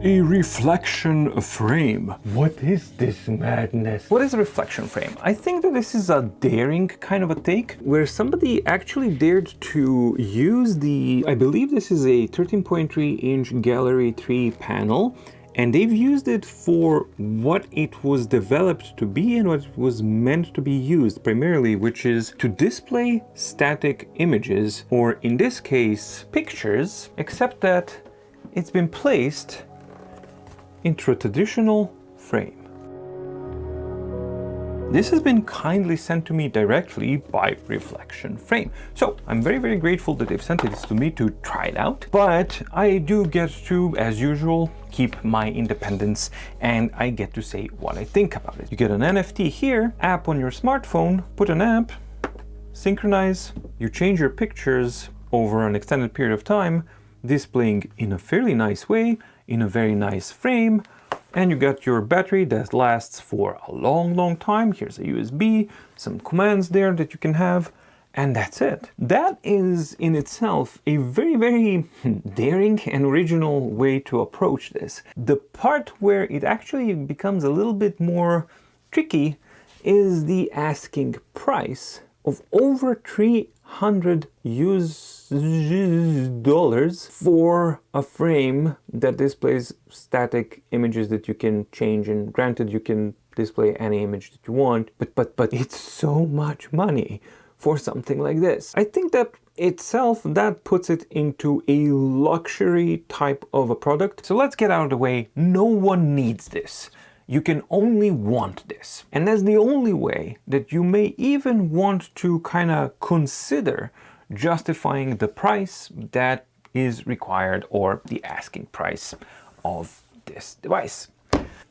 A reflection frame. What is this madness? What is a reflection frame? I think that this is a daring kind of a take, where somebody actually dared to use I believe this is a 13.3-inch Gallery 3 panel, and they've used it for what it was developed to be and what it was meant to be used primarily, which is to display static images, or in this case, pictures, except that it's been placed into a traditional frame. This has been kindly sent to me directly by Reflection Frame. So I'm very, very grateful that they've sent this to me to try it out. But I do get to, as usual, keep my independence, and I get to say what I think about it. You get an NFT here, app on your smartphone, put an app, synchronize, you change your pictures over an extended period of time, displaying in a fairly nice way, in a very nice frame, and you got your battery that lasts for a long, long time. Here's a USB, some commands there that you can have, and that's it. That is in itself a very, very daring and original way to approach this. The part where it actually becomes a little bit more tricky is the asking price of over $300 for a frame that displays static images that you can change, and granted you can display any image that you want, but it's so much money for something like this. I think that itself, that puts it into a luxury type of a product. So let's get out of the way. No one needs this. You can only want this. And that's the only way that you may even want to kind of consider justifying the price that is required, or the asking price of this device.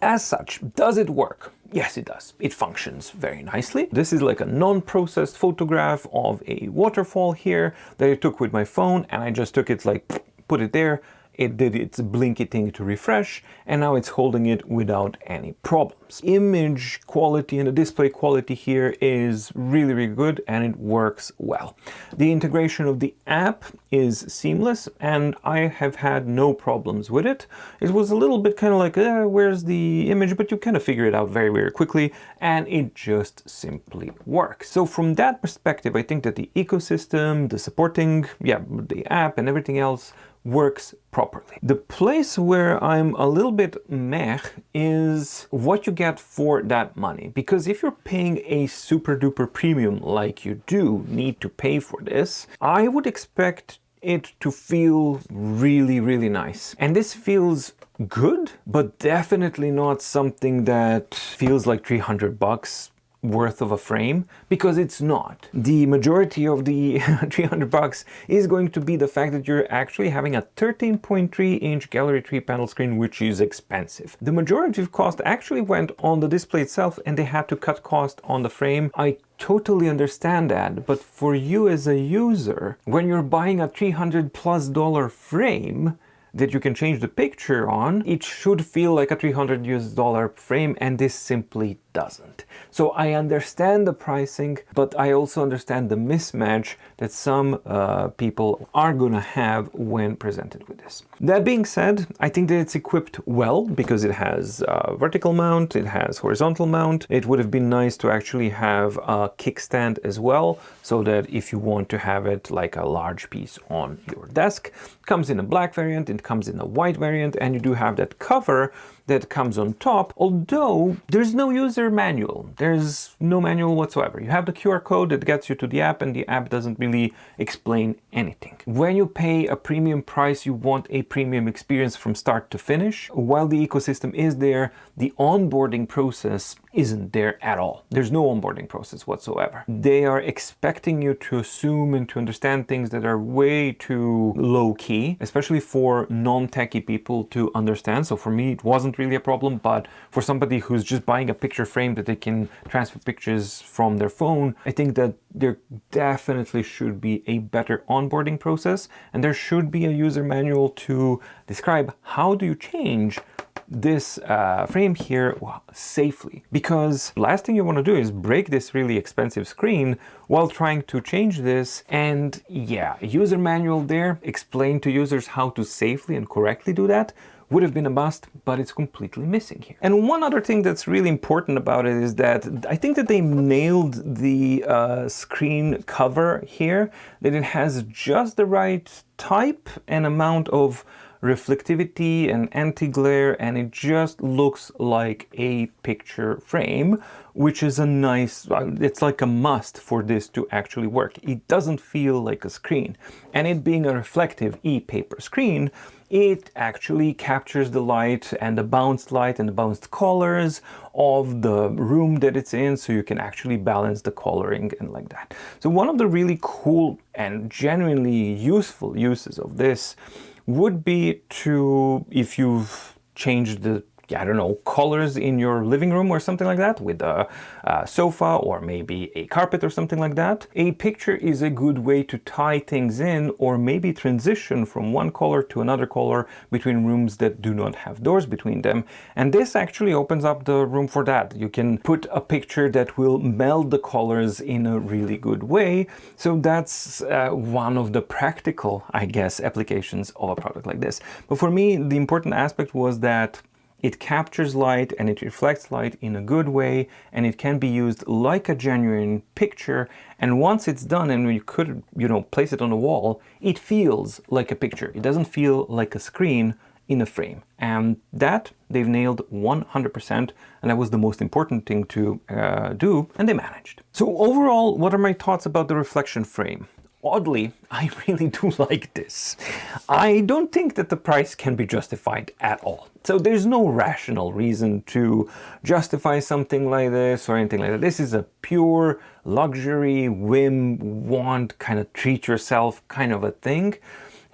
As such, does it work? Yes, it does. It functions very nicely. This is like a non-processed photograph of a waterfall here that I took with my phone, and I just took it, like, put it there. It did its blinky thing to refresh, and now it's holding it without any problems. Image quality and the display quality here is really, really good, and it works well. The integration of the app is seamless, and I have had no problems with it. It was a little bit kind of like, where's the image? But you kind of figure it out very, very quickly, and it just simply works. So from that perspective, I think that the ecosystem, the supporting, the app and everything else works properly. The place where I'm a little bit meh is what you get for that money. Because if you're paying a super duper premium, like you do need to pay for this, I would expect it to feel really, really nice. And this feels good, but definitely not something that feels like $300 worth of a frame, because it's not. The majority of the $300 is going to be the fact that you're actually having a 13.3-inch Gallery 3 panel screen, which is expensive. The majority of cost actually went on the display itself, and they had to cut cost on the frame. I totally understand that, but for you as a user, when you're buying a $300+ frame that you can change the picture on, it should feel like a $300 frame, and this simply doesn't. So I understand the pricing, but I also understand the mismatch that some people are gonna have when presented with this. That being said, I think that it's equipped well, because it has a vertical mount, it has horizontal mount. It would have been nice to actually have a kickstand as well, so that if you want to have it like a large piece on your desk. It comes in a black variant, it comes in a white variant, and you do have that cover that comes on top, although there's no user manual. There's no manual whatsoever. You have the QR code that gets you to the app, and the app doesn't really explain anything. When you pay a premium price, you want a premium experience from start to finish. While the ecosystem is there, the onboarding process isn't there at all. There's no onboarding process whatsoever. They are expecting you to assume and to understand things that are way too low key, especially for non-techie people to understand. So for me, it wasn't really a problem, but for somebody who's just buying a picture frame that they can transfer pictures from their phone, I think that there definitely should be a better onboarding process, and there should be a user manual to describe how do you change this frame here safely, because last thing you want to do is break this really expensive screen while trying to change this. And yeah, user manual there, explain to users how to safely and correctly do that would have been a must, but it's completely missing here. And one other thing that's really important about it is that I think that they nailed the screen cover here, that it has just the right type and amount of reflectivity and anti-glare, and it just looks like a picture frame, which is a nice, it's like a must for this to actually work. It doesn't feel like a screen, and it being a reflective ePaper screen, it actually captures the light and the bounced light and the bounced colors of the room that it's in, so you can actually balance the coloring and like that. So one of the really cool and genuinely useful uses of this would be to, if you've changed the, I don't know, colors in your living room or something like that with a sofa or maybe a carpet or something like that. A picture is a good way to tie things in or maybe transition from one color to another color between rooms that do not have doors between them. And this actually opens up the room for that. You can put a picture that will meld the colors in a really good way. So that's one of the practical, I guess, applications of a product like this. But for me, the important aspect was that it captures light and it reflects light in a good way, and it can be used like a genuine picture. And once it's done and you could, you know, place it on the wall, it feels like a picture. It doesn't feel like a screen in a frame. And that they've nailed 100%, and that was the most important thing to do, and they managed. So overall, what are my thoughts about the reflection frame? Oddly, I really do like this. I don't think that the price can be justified at all. So there's no rational reason to justify something like this or anything like that. This is a pure luxury, whim, want, kind of treat yourself kind of a thing.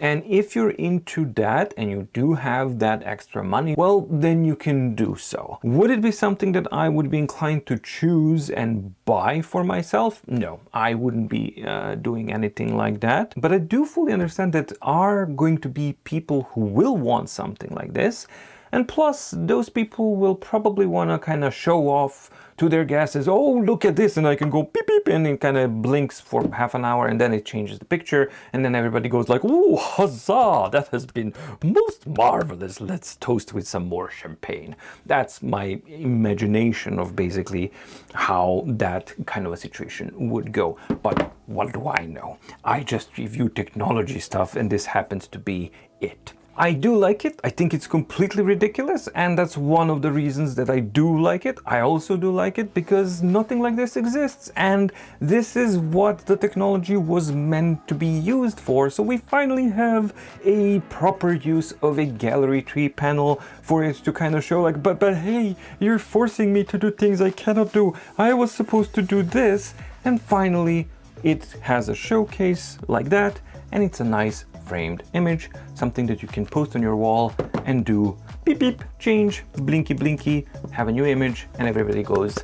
And if you're into that and you do have that extra money, well, then you can do so. Would it be something that I would be inclined to choose and buy for myself? No, I wouldn't be doing anything like that. But I do fully understand that are going to be people who will want something like this. And plus, those people will probably want to kind of show off to their guests as, oh, look at this, and I can go beep beep, and it kind of blinks for half an hour, and then it changes the picture, and then everybody goes like, oh, huzzah, that has been most marvelous. Let's toast with some more champagne. That's my imagination of basically how that kind of a situation would go. But what do I know? I just review technology stuff, and this happens to be it. I do like it. I think it's completely ridiculous, and that's one of the reasons that I do like it. I also do like it because nothing like this exists, and this is what the technology was meant to be used for. So we finally have a proper use of a gallery tree panel for it to kind of show like, but hey, you're forcing me to do things I cannot do. I was supposed to do this. And finally, it has a showcase like that, and it's a nice framed image, something that you can post on your wall and do beep beep, change, blinky blinky, have a new image, and everybody goes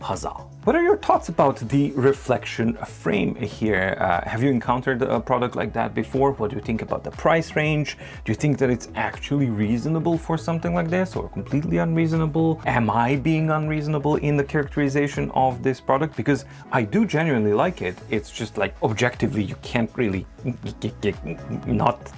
huzzah. What are your thoughts about the reflection frame here? Have you encountered a product like that before? What do you think about the price range? Do you think that it's actually reasonable for something like this, or completely unreasonable? Am I being unreasonable in the characterization of this product? Because I do genuinely like it. It's just like objectively you can't really not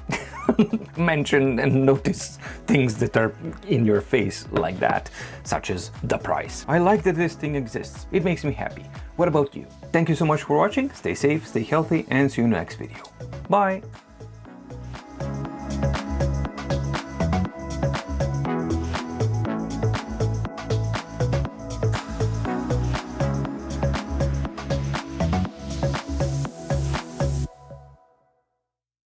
mention and notice things that are in your face like that, such as the price. I like that this thing exists. It makes me happy. What about you? Thank you so much for watching. Stay safe, stay healthy, and see you in the next video. Bye!